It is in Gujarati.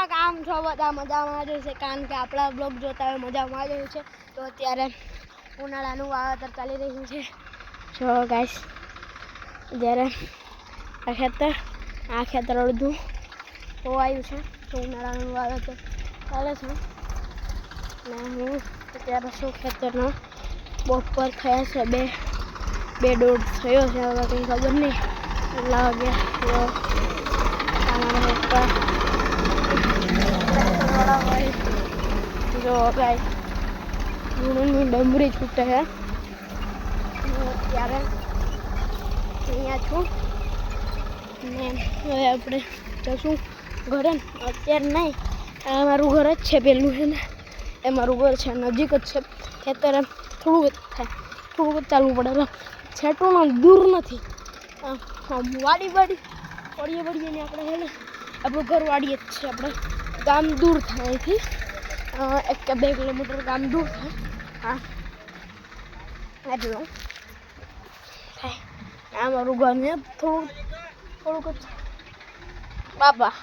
કામ છો બધા મજામાં જ છે કારણ કે આપણા બ્લોગ જોતા હોય મજામાં જ હોય છે તો અત્યારે ઉનાળાનું વાવેતર ચાલી રહ્યું છે જો ગાઈસ જ્યારે આ ખેતર અડધું હોવાયું છે તો ઉનાળાનું વાવેતર ચાલે છે ને હું અત્યારે શું ખેતરનો બપોર થયા છે બે દોઢ થયો છે હવે કંઈ ખબર નહીં કેટલા વાગ્યા અમારા પપ્પા જો ગાય ગુણની ડમરી છૂટે છે હું અત્યારે અહીંયા છું ને હવે આપણે જશું ઘરે અત્યારે નહીં મારું ઘર જ છે પેલું છે ને એ મારું ઘર છે નજીક જ છે ખેતર એમ થોડુંક જ થાય થોડુંક જ ચાલવું પડે છેટું દૂર નથી વાડીએ ને આપણે છે ને આપણું ઘર વાડીએ જ છે આપણે ગામ દૂર થાય અહીંથી 1 કે 2 કિલોમીટર ગામ દૂર થાય હા એટલું થાય આ મારું ઘર ને થોડુંક જ બાપા